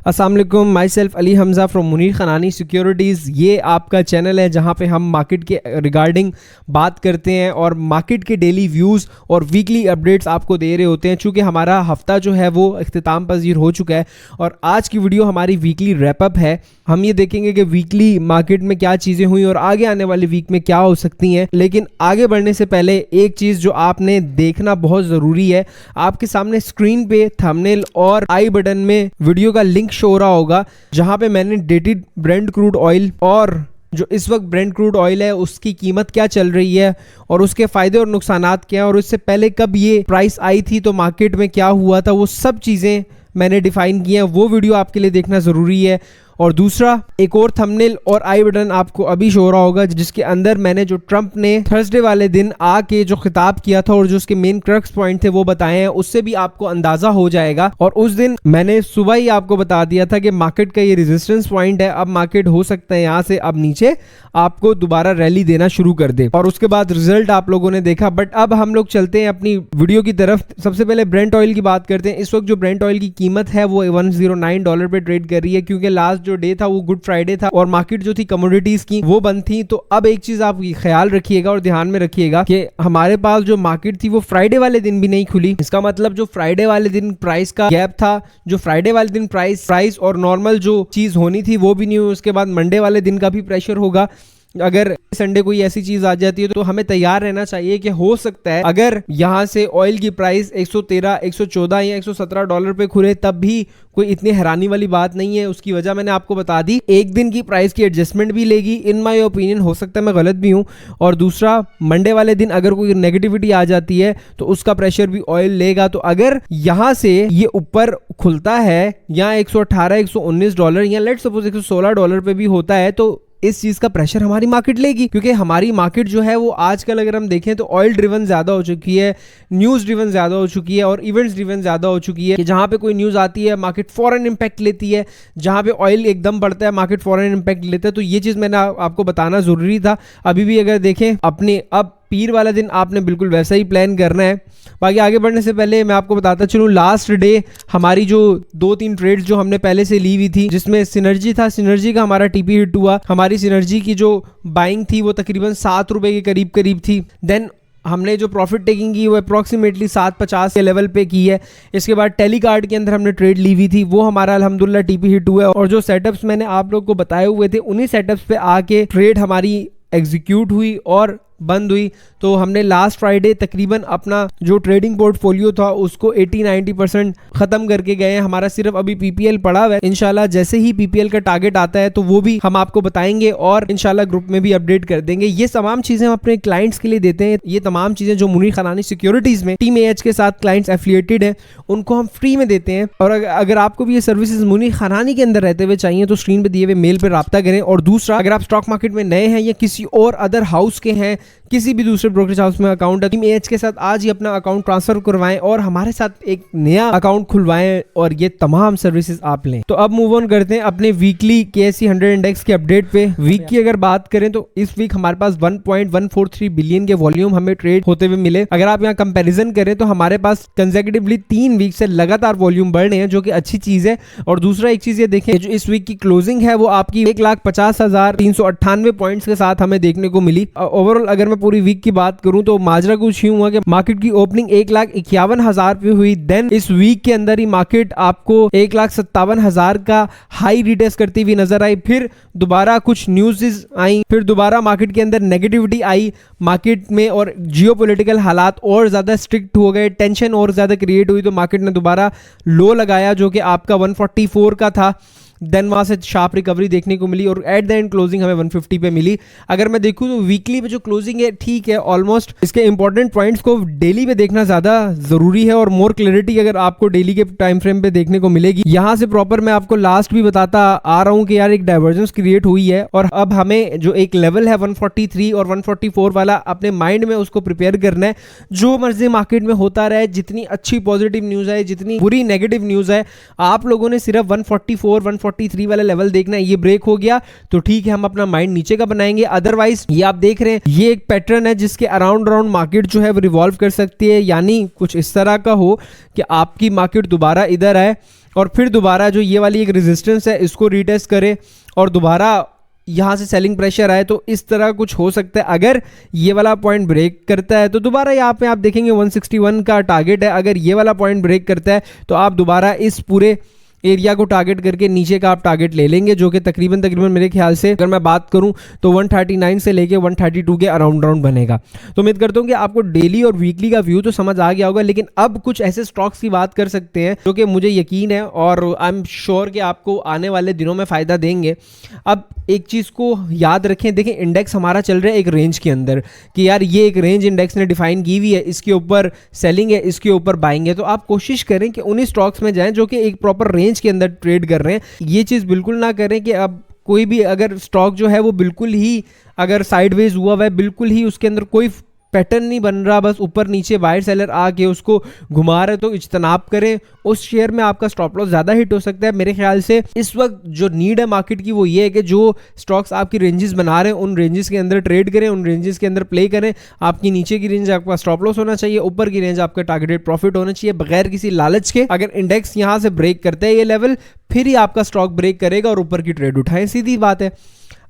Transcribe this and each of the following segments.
अस्सलाम वालेकुम, my self Ali Hamza from Munir Khanani securities. ये आपका चैनल है जहाँ पे हम मार्केट के रिगार्डिंग बात करते हैं और मार्केट के डेली व्यूज़ और वीकली अपडेट्स आपको दे रहे होते हैं। चूँकि हमारा हफ्ता जो है वो इख्तिताम पजीर हो चुका है और आज की वीडियो हमारी वीकली रैपअप है। हम ये देखेंगे कि वीकली मार्केट में क्या चीज़ें हुई और आगे आने वाले वीक में क्या हो सकती हैं। लेकिन आगे बढ़ने से पहले एक चीज़ जो आपने देखना बहुत ज़रूरी है, आपके सामने स्क्रीन पे थंबनेल और आई बटन में वीडियो का लिंक शो हो रहा होगा जहां पे मैंने डेटेड ब्रेंट क्रूड ऑयल और जो इस वक्त ब्रेंट क्रूड ऑयल है उसकी कीमत क्या चल रही है और उसके फ़ायदे और नुकसानात क्या हैं और इससे पहले कब ये प्राइस आई थी तो मार्केट में क्या हुआ था, वो सब चीज़ें मैंने डिफाइन की हैं। वो वीडियो आपके लिए देखना ज़रूरी है। और दूसरा, एक और थंबनेल और आई बटन आपको अभी शो हो रहा होगा जिसके अंदर मैंने जो ट्रंप ने थर्सडे वाले दिन आके जो खिताब किया था और जो उसके मेन क्रक्स पॉइंट थे वो बताए हैं, उससे भी आपको अंदाजा हो जाएगा। और उस दिन मैंने सुबह ही आपको बता दिया था कि मार्केट का ये रेजिस्टेंस पॉइंट है, अब मार्केट हो सकता है यहाँ से अब नीचे आपको दोबारा रैली देना शुरू कर दे। और उसके बाद रिजल्ट आप लोगों ने देखा। बट अब हम लोग चलते हैं अपनी वीडियो की तरफ। सबसे पहले ब्रेंट ऑयल की बात करते हैं। इस वक्त जो ब्रेंट ऑयल की कीमत है वो $109 पे ट्रेड कर रही है, क्योंकि लास्ट जो डे था वो गुड फ्राइडे था और मार्केट जो थी कमोडिटीज की वो बंद थी। तो अब एक चीज आप ख्याल रखिएगा और ध्यान में रखिएगा कि हमारे पास जो मार्केट थी वो फ्राइडे वाले दिन भी नहीं खुली। इसका मतलब जो फ्राइडे वाले दिन प्राइस का गैप था, जो फ्राइडे वाले दिन प्राइस और नॉर्मल जो चीज होनी थी वो भी नहीं हुई। उसके बाद मंडे वाले दिन का भी प्रेशर होगा। अगर संडे कोई ऐसी चीज आ जाती है तो हमें तैयार रहना चाहिए कि हो सकता है अगर यहां से ऑयल की प्राइस 113, 114 या $117 पे खुले तब भी कोई इतनी हैरानी वाली बात नहीं है। उसकी वजह मैंने आपको बता दी, एक दिन की प्राइस की एडजस्टमेंट भी लेगी, इन माय ओपिनियन। हो सकता है मैं गलत भी हूं। और दूसरा, मंडे वाले दिन अगर कोई नेगेटिविटी आ जाती है तो उसका प्रेशर भी ऑयल लेगा। तो अगर यहां से ये ऊपर खुलता है या $118, $119 या लेट्स सपोज $116 पे भी होता है तो इस चीज का प्रेशर हमारी मार्केट लेगी, क्योंकि हमारी मार्केट जो है वो आजकल अगर हम देखें तो ऑयल ड्रिवन ज्यादा हो चुकी है, न्यूज ड्रिवन ज्यादा हो चुकी है और इवेंट्स ड्रिवन ज्यादा हो चुकी है कि जहां पे कोई न्यूज आती है मार्केट फॉरेन इंपैक्ट लेती है, जहां पे ऑयल एकदम बढ़ता है मार्केट फॉरेन इंपैक्ट लेता है। तो ये चीज मैंने आपको बताना जरूरी था। अभी भी अगर देखें अपने अब पीर वाला दिन आपने बिल्कुल वैसा ही प्लान करना है। बाकी आगे बढ़ने से पहले मैं आपको बताता चलूँ, लास्ट डे हमारी जो 2-3 ट्रेड्स जो हमने पहले से ली हुई थी जिसमें सिनर्जी था, सिनर्जी का हमारा टीपी हिट हुआ। हमारी सिनर्जी की जो बाइंग थी वो तकरीबन ₹7 के करीब थी। देन हमने जो प्रॉफिट टेकिंग की वो अप्रॉक्सीमेटली 750 के लेवल पे की है। इसके बाद टेलीकार्ड के अंदर हमने ट्रेड ली हुई थी, वो हमारा अल्हम्दुलिल्लाह टीपी हिट हुआ है। और जो सेटअप्स मैंने आप लोग को बताए हुए थे उन्हीं सेटअप्स पे आके ट्रेड हमारी एग्जीक्यूट हुई और बंद हुई। तो हमने लास्ट फ्राइडे तकरीबन अपना जो ट्रेडिंग पोर्टफोलियो था उसको 80-90% खत्म करके गए हैं। हमारा सिर्फ अभी पीपीएल पड़ा हुआ है। इंशाल्लाह जैसे ही पीपीएल का टारगेट आता है तो वो भी हम आपको बताएंगे और इंशाल्लाह ग्रुप में भी अपडेट कर देंगे। ये तमाम चीजें हम अपने क्लाइंट्स के लिए देते हैं। ये तमाम चीजें जो मुनीर खनानी सिक्योरिटीज में टीम एएच के साथ क्लाइंट्स एफिलिएटेड हैं उनको हम फ्री में देते हैं। और अगर आपको भी ये सर्विसेज मुनीर खनानी के अंदर रहते हुए चाहिए तो स्क्रीन पे दिए हुए मेल पर रब्ता करें। और दूसरा, अगर आप स्टॉक मार्केट में नए हैं या किसी और अदर हाउस के हैं, किसी भी दूसरे ब्रोकरेज हाउस में अकाउंट है, टीम एएच के साथ आज ही अपना अकाउंट ट्रांसफर करवाएं और हमारे साथ एक नया अकाउंट खुलवाएं और ये तमाम सर्विसेज आप लें। तो अब मूव ऑन करते हैं अपने वीकली KSE 100 इंडेक्स के अपडेट पे। वीक की अगर बात करें तो इस वीक हमारे पास 1.143 बिलियन के वॉल्यूम हमें ट्रेड होते हुए मिले। अगर आप यहाँ कंपेरिजन करें तो हमारे पास कंसेक्यूटिवली 3 वीक से लगातार वॉल्यूम बढ़ रहे हैं, जो कि अच्छी चीज है। और दूसरा एक चीज ये देखें, जो इस वीक की क्लोजिंग है वो आपकी 1,50,398 पॉइंट्स के साथ हमें देखने को मिली। ओवरऑल अगर मैं पूरी वीक की बात करूं तो माजरा कुछ यूं हुआ कि मार्केट की ओपनिंग 1,51,000 पे हुई। देन इस वीक के अंदर ही मार्केट आपको 1,57,000 का हाई रिटेस्ट करती हुई नजर आई। फिर दोबारा कुछ न्यूज़ आई, फिर दोबारा मार्केट के अंदर नेगेटिविटी आई मार्केट में और जियोपॉलिटिकल हालात और ज्यादा स्ट्रिक्ट हो गए, टेंशन और ज्यादा क्रिएट हुई। तो मार्केट ने दोबारा लो लगाया जो कि आपका 144 का था। देन वहां से शार्प रिकवरी देखने को मिली और एट द एंड क्लोजिंग हमें 150 पे मिली। अगर मैं देखूं तो वीकली पे जो क्लोजिंग है ठीक है ऑलमोस्ट। इसके इंपॉर्टेंट पॉइंट्स को डेली पे देखना ज्यादा जरूरी है और मोर क्लैरिटी अगर आपको डेली के टाइम फ्रेम पे देखने को मिलेगी। यहां से प्रॉपर मैं आपको लास्ट भी बताता आ रहा हूं कि यार एक डाइवर्जेंस क्रिएट हुई है और अब हमें जो एक लेवल है 143 और 144 वाला अपने माइंड में उसको प्रिपेयर करना है। जो मर्जी मार्केट में होता रहे, जितनी अच्छी पॉजिटिव न्यूज है, जितनी बुरी नेगेटिव न्यूज है, आप लोगों ने सिर्फ 144, 143 वाला लेवल देखना है। ये ब्रेक हो गया तो ठीक है, हम अपना माइंड नीचे का बनाएंगे। अदरवाइज ये आप देख रहे हैं ये एक पैटर्न है जिसके अराउंड मार्केट जो है वो रिवॉल्व कर सकती है, यानी कुछ इस तरह का हो कि आपकी मार्केट दोबारा इधर आए और फिर दोबारा जो ये वाली एक रेजिस्टेंस है इसको रीटेस्ट करे और दोबारा यहाँ से सेलिंग प्रेशर आए, तो इस तरह कुछ हो सकता है। अगर ये वाला पॉइंट ब्रेक करता है तो दोबारा यहाँ पे आप देखेंगे 161 का टारगेट है। अगर ये वाला पॉइंट ब्रेक करता है तो आप दोबारा इस पूरे एरिया को टारगेट करके नीचे का आप टारगेट ले लेंगे, जो कि तकरीबन मेरे ख्याल से अगर मैं बात करूं तो 139 से लेके 132 के अराउंड बनेगा। तो उम्मीद करता हूं कि आपको डेली और वीकली का व्यू तो समझ आ गया होगा, लेकिन अब कुछ ऐसे स्टॉक्स की बात कर सकते हैं जो कि मुझे यकीन है और आई एम श्योर कि आपको आने वाले दिनों में फ़ायदा देंगे। अब एक चीज़ को याद रखें, देखें इंडेक्स हमारा चल रहा है एक रेंज के अंदर कि यार ये एक रेंज इंडेक्स ने डिफाइन की हुई है, इसके ऊपर सेलिंग है, इसके ऊपर बाइंग है। तो आप कोशिश करें कि उन्हीं स्टॉक्स में जाएं जो कि एक प्रॉपर रेंज के अंदर ट्रेड कर रहे हैं। ये चीज़ बिल्कुल ना करें कि अब कोई भी अगर स्टॉक जो है वो बिल्कुल ही अगर साइडवेज हुआ है, बिल्कुल ही उसके अंदर कोई पैटर्न नहीं बन रहा, बस ऊपर नीचे बायर सेलर आके उसको घुमा रहे, तो इज्तनाब करें। उस शेयर में आपका स्टॉप लॉस ज़्यादा हिट हो सकता है। मेरे ख्याल से इस वक्त जो नीड है मार्केट की वो ये है कि जो स्टॉक्स आपकी रेंजेस बना रहे हैं उन रेंजेस के अंदर ट्रेड करें, उन रेंजेस के अंदर प्ले करें। आपकी नीचे की रेंज आपका स्टॉप लॉस होना चाहिए, ऊपर की रेंज आपका टारगेटेड प्रॉफिट होना चाहिए, बगैर किसी लालच के। अगर इंडेक्स यहाँ से ब्रेक करता है ये लेवल, फिर ही आपका स्टॉक ब्रेक करेगा और ऊपर की ट्रेड उठाएं, सीधी बात है।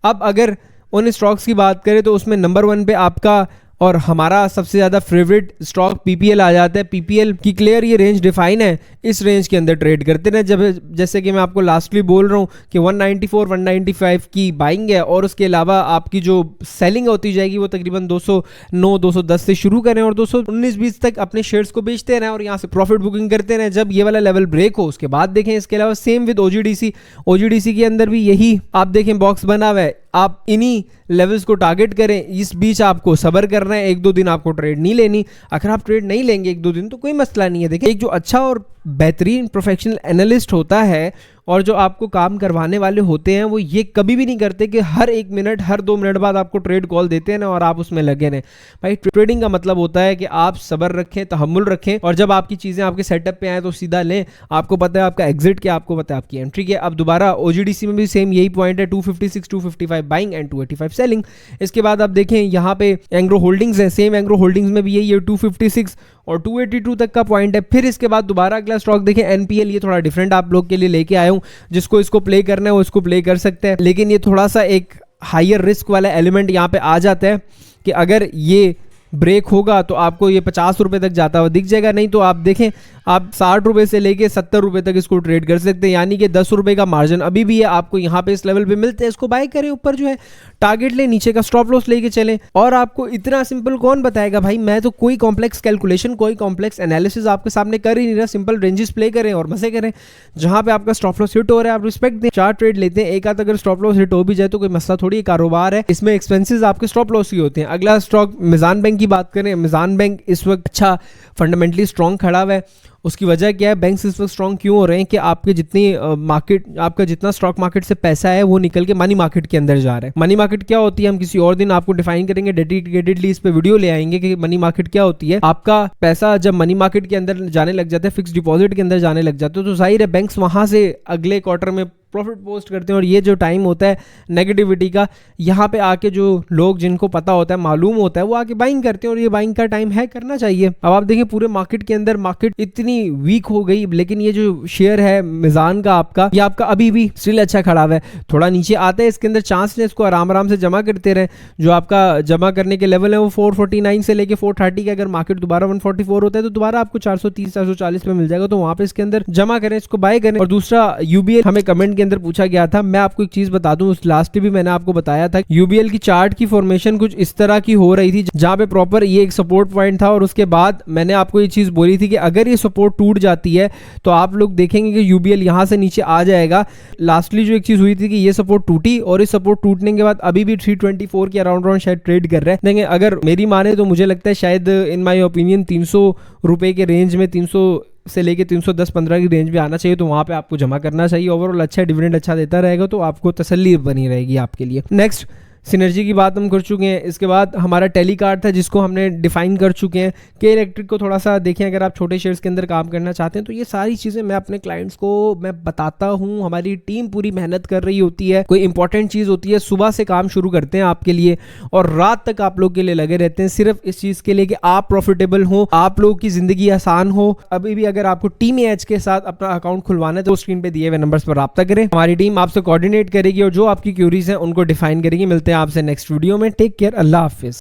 अब अगर उन स्टॉक्स की बात करें तो उसमें नंबर 1 पे आपका और हमारा सबसे ज़्यादा फेवरेट स्टॉक पीपीएल आ जाता है। पीपीएल की क्लियर ये रेंज डिफाइन है, इस रेंज के अंदर ट्रेड करते हैं। जब जैसे कि मैं आपको लास्टली बोल रहा हूँ कि 194 195 की बाइंग है और उसके अलावा आपकी जो सेलिंग होती जाएगी वो तकरीबन 209 210 से शुरू करें और 219-20 तक अपने शेयर्स को बेचते रहें और यहाँ से प्रॉफिट बुकिंग करते रहें। जब ये वाला लेवल ब्रेक हो उसके बाद देखें। इसके अलावा सेम विद ओजीडीसी के अंदर भी यही आप देखें बॉक्स बना हुआ है, आप इन्हीं लेवल्स को टारगेट करें। इस बीच आपको सब्र करना है, 1-2 दिन आपको ट्रेड नहीं लेनी। अगर आप ट्रेड नहीं लेंगे 1-2 दिन तो कोई मसला नहीं है। देखिए एक जो अच्छा और बेहतरीन प्रोफेशनल एनालिस्ट होता है और जो आपको काम करवाने वाले होते हैं वो ये कभी भी नहीं करते कि हर 1 मिनट हर 2 मिनट बाद आपको ट्रेड कॉल देते हैं ना और आप उसमें लगे रहें। भाई ट्रेडिंग का मतलब होता है कि आप सब्र रखें, तहम्मुल रखें और जब आपकी चीज़ें आपके सेटअप पे आए तो सीधा लें। आपको पता है आपका एग्जिट क्या, आपको पता है आपकी एंट्री क्या। अब दोबारा ओजीडीसी में भी सेम यही पॉइंट है, 256 255 बाइंग एंड 285 सेलिंग। इसके बाद आप देखें यहाँ पे एंग्रो होल्डिंग्स है, सेम एंग्रो होल्डिंग्स में भी यही है, 256 और 282 तक का पॉइंट है। फिर इसके बाद दोबारा अगला स्टॉक देखें एनपीएल, ये थोड़ा डिफरेंट आप लोग के लिए लेके आया हूँ। जिसको इसको प्ले करना है वो इसको प्ले कर सकते हैं, लेकिन ये थोड़ा सा एक हायर रिस्क वाला एलिमेंट यहाँ पे आ जाता है कि अगर ये ब्रेक होगा तो आपको ये 50 रुपए तक जाता हुआ दिख जाएगा। नहीं तो आप देखें आप 60 रुपए से लेके 70 रुपए तक इसको ट्रेड कर सकते हैं, यानी कि 10 रुपए का मार्जिन अभी भी है आपको यहाँ पे इस लेवल पे मिलते हैं। इसको बाय करें, ऊपर जो है टारगेट ले, नीचे का स्टॉप लॉस लेके चलें। और आपको इतना सिंपल कौन बताएगा भाई, मैं तो कोई कॉम्प्लेक्स कैलकुलेशन कोई कॉम्प्लेक्स एनालिसिस आपके सामने कर ही नहीं रहा। सिंपल रेंजेस प्ले करें और मजे करें। जहां पे आपका स्टॉप लॉस हिट हो रहा है आप रिस्पेक्ट दें, 4 ट्रेड लेते हैं, एक आध अगर स्टॉप लॉस हिट हो भी जाए तो कोई मसला थोड़ी, कारोबार है, इसमें एक्सपेंसेस आपके स्टॉप लॉस ही होते हैं। अगला स्टॉक मिजान बैंक की बात करें, मिजान बैंक इस वक्त अच्छा फंडामेंटली स्ट्रॉन्ग खड़ा हुआ है। उसकी वजह क्या है, बैंक्स इस वक्त स्ट्रॉन्ग क्यों हो रहे हैं कि आपके जितनी मार्केट, आपका जितना स्टॉक मार्केट से पैसा है वो निकल के मनी मार्केट के अंदर जा रहा है। मनी मार्केट क्या होती है हम किसी और दिन आपको डिफाइन करेंगे, डेडिकेटेडली इस पे वीडियो ले आएंगे कि मनी मार्केट क्या होती है। आपका पैसा जब मनी मार्केट के अंदर जाने लग जाता है, फिक्स डिपॉजिट के अंदर जाने लग जाते हो, तो जाहिर है बैंक्स वहां से अगले क्वार्टर में प्रॉफिट पोस्ट करते हैं। और ये जो टाइम होता है नेगेटिविटी का, यहाँ पे आके जो लोग जिनको पता होता है, मालूम होता है, वो आके बाइंग करते हैं और ये बाइंग का टाइम है, करना चाहिए। अब आप देखें पूरे मार्केट के अंदर मार्केट इतनी वीक हो गई, लेकिन ये जो शेयर है मिजान का आपका, ये आपका अभी भी स्टिल अच्छा खड़ा हुआ है। थोड़ा नीचे आता है इसके अंदर चांस है, इसको आराम आराम से जमा करते रहे। जो आपका जमा करने के लेवल है वो 449 से लेके 430 के, अगर मार्केट दोबारा 144 होता है तो दोबारा आपको 430 440 पे मिल जाएगा, तो वहां पे इसके अंदर जमा करें, इसको बाय करें। और दूसरा यूबीएल हमें कमेंट के अंदर पूछा गया था, मैं आपको एक चीज बता दूं, उस लास्ट भी मैंने आपको बताया था यूबीएल की चार्ट की फॉर्मेशन कुछ इस तरह की हो रही थी जहां पे प्रॉपर ये एक सपोर्ट पॉइंट था और उसके बाद मैंने आपको ये चीज बोली थी कि अगर ये सपोर्ट टूट जाती है तो आप लोग देखेंगे कि यूबीएल यहां से नीचे आ जाएगा। लास्टली जो एक चीज हुई थी कि ये सपोर्ट टूटी और इस सपोर्ट टूटने के बाद अभी भी 324 के अराउंड शायद ट्रेड कर रहे हैं। देखिए अगर मेरी माने तो मुझे लगता है शायद इन माई ओपिनियन 300 रुपए के रेंज में, 300 से लेके 310-15 की रेंज में आना चाहिए, तो वहां पे आपको जमा करना चाहिए। ओवरऑल अच्छा डिविडेंड अच्छा देता रहेगा तो आपको तसल्ली बनी रहेगी आपके लिए। नेक्स्ट सिनर्जी की बात हम कर चुके हैं। इसके बाद हमारा टेली कार्ड था जिसको हमने डिफाइन कर चुके हैं। के इलेक्ट्रिक को थोड़ा सा देखें, अगर आप छोटे शेयर्स के अंदर काम करना चाहते हैं तो ये सारी चीज़ें मैं अपने क्लाइंट्स को मैं बताता हूँ। हमारी टीम पूरी मेहनत कर रही होती है। कोई इंपॉर्टेंट चीज़ होती है, सुबह से काम शुरू करते हैं आपके लिए और रात तक आप लोग के लिए लगे रहते हैं, सिर्फ इस चीज़ के लिए कि आप प्रॉफिटेबल हो, आप लोगों की ज़िंदगी आसान हो। अभी भी अगर आपको टीम एज के साथ अपना अकाउंट खुलवाना है तो स्क्रीन पे दिए हुए नंबर्स पर रब्ता करें। हमारी टीम आपसे कोऑर्डिनेट करेगी और जो आपकी क्यूरीज हैं उनको डिफाइन करेगी। मिलते हैं आपसे नेक्स्ट वीडियो में। टेक केयर, अल्लाह हाफिज़।